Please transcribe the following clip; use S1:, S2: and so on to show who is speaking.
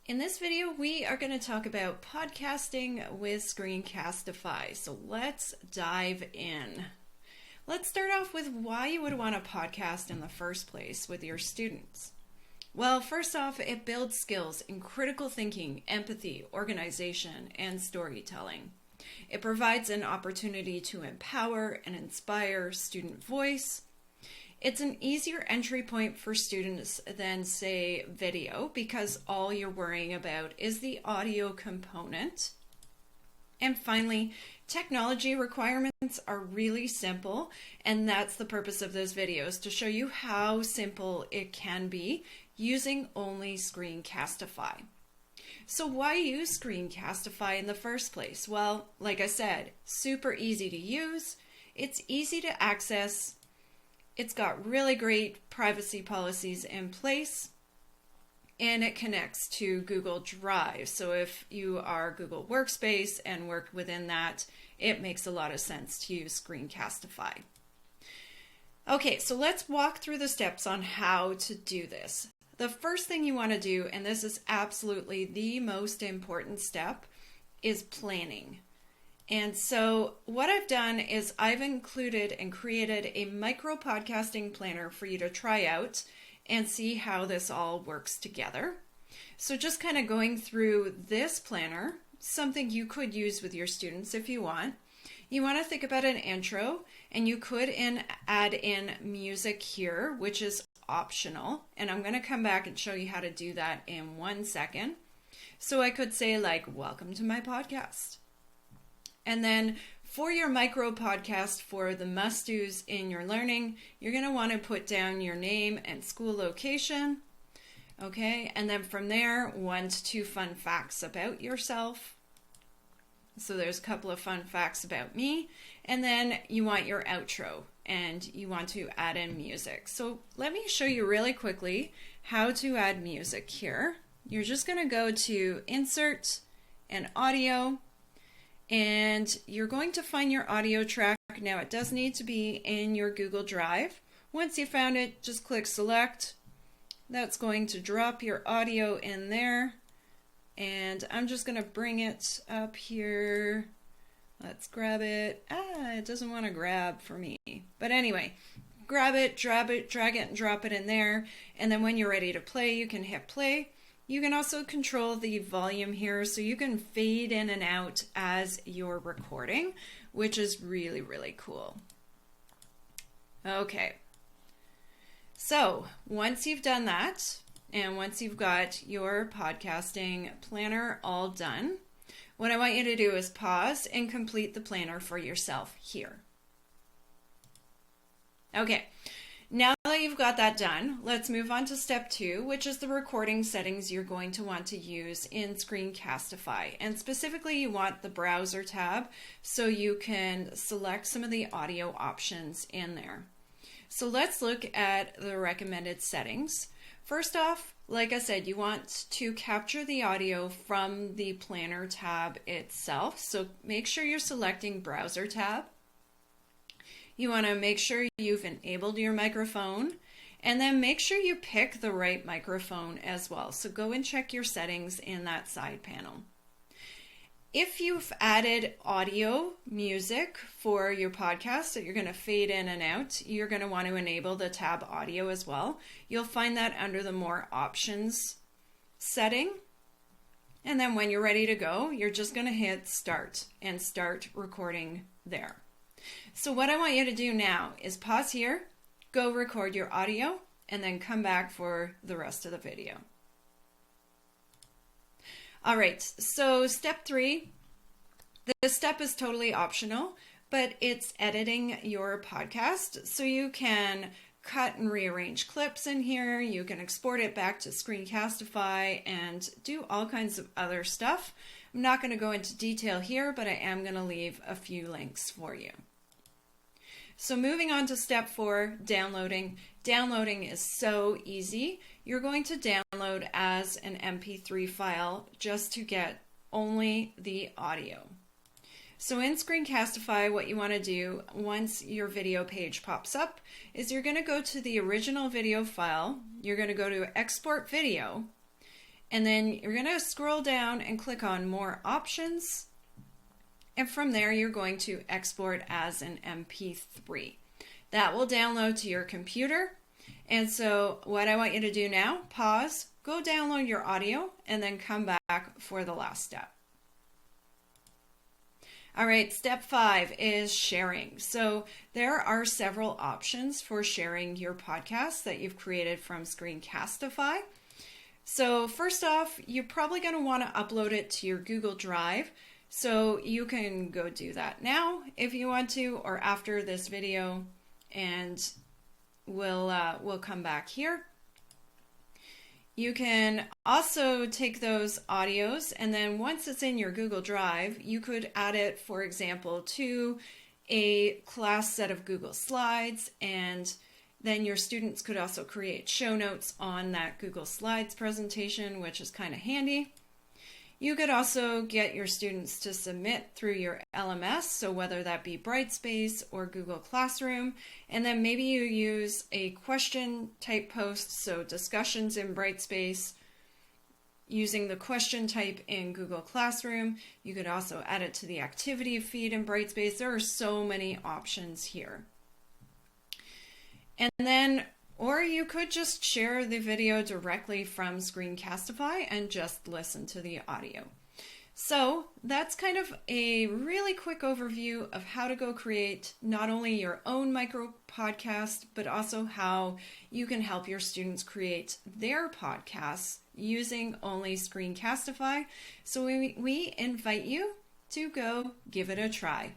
S1: In this video, we are going to talk about podcasting with Screencastify. So let's dive in. Let's start off with why you would want to podcast in the first place with your students. Well, first off, it builds skills in critical thinking, empathy, organization, and storytelling. It provides an opportunity to empower and inspire student voice. It's an easier entry point for students than, say, video, because all you're worrying about is the audio component. And finally, technology requirements are really simple, and that's the purpose of this video, is to show you how simple it can be using only Screencastify. So why use Screencastify in the first place? Well, like I said, super easy to use, it's easy to access, it's got really great privacy policies in place, and it connects to Google Drive. So if you are Google Workspace and work within that, it makes a lot of sense to use Screencastify. Okay, so let's walk through the steps on how to do this. The first thing you want to do, and this is absolutely the most important step, is planning. And so what I've done is I've included and created a micro podcasting planner for you to try out and see how this all works together. So just kind of going through this planner, something you could use with your students if you want. You want to think about an intro, and you could add in music here, which is optional. And I'm going to come back and show you how to do that in 1 second. So I could say like, welcome to my podcast. And then for your micro podcast, for the must-dos in your learning, you're going to want to put down your name and school location. Okay, and then from there, 1 to 2 fun facts about yourself. So there's a couple of fun facts about me. And then you want your outro, and you want to add in music. So let me show you really quickly how to add music here. You're just going to go to Insert and Audio. And you're going to find your audio track. Now it does need to be in your Google Drive. Once you found it, just click select. That's going to drop your audio in there. And I'm just going to bring it up here. Let's grab it. It doesn't want to grab for me. But anyway, grab it, drag it, and drop it in there. And then when you're ready to play, you can hit play. You can also control the volume here, so you can fade in and out as you're recording, which is really, really cool. Okay, so once you've done that, and once you've got your podcasting planner all done, what I want you to do is pause and complete the planner for yourself here. Okay. Now that you've got that done, let's move on to step 2, which is the recording settings you're going to want to use in Screencastify. And specifically, you want the browser tab so you can select some of the audio options in there. So let's look at the recommended settings. First off, like I said, you want to capture the audio from the planner tab itself. So make sure you're selecting browser tab. You want to make sure you've enabled your microphone, and then make sure you pick the right microphone as well. So go and check your settings in that side panel. If you've added audio music for your podcast that you're going to fade in and out, you're going to want to enable the tab audio as well. You'll find that under the more options setting. And then when you're ready to go, you're just going to hit start and start recording there. So what I want you to do now is pause here, go record your audio, and then come back for the rest of the video. All right, so step 3, this step is totally optional, but it's editing your podcast. So you can cut and rearrange clips in here, you can export it back to Screencastify and do all kinds of other stuff. I'm not going to go into detail here, but I am going to leave a few links for you. So moving on to step 4, downloading. Downloading is so easy. You're going to download as an MP3 file just to get only the audio. So in Screencastify, what you want to do once your video page pops up is you're going to go to the original video file. You're going to go to Export Video, And then you're going to scroll down and click on More Options. And from there, you're going to export as an MP3. That will download to your computer. And so what I want you to do now, pause, go download your audio, and then come back for the last step. All right, step 5 is sharing. So there are several options for sharing your podcast that you've created from Screencastify. So first off, you're probably going to want to upload it to your Google Drive. So you can go do that now if you want to, or after this video, and we'll come back here. You can also take those audios, and then once it's in your Google Drive, you could add it, for example, to a class set of Google Slides, and then your students could also create show notes on that Google Slides presentation, which is kind of handy. You could also get your students to submit through your LMS, so whether that be Brightspace or Google Classroom, and then maybe you use a question type post, so discussions in Brightspace, using the question type in Google Classroom. You could also add it to the activity feed in Brightspace. There are so many options here. And then, or you could just share the video directly from Screencastify and just listen to the audio. So that's kind of a really quick overview of how to go create not only your own micro podcast, but also how you can help your students create their podcasts using only Screencastify. So we invite you to go give it a try.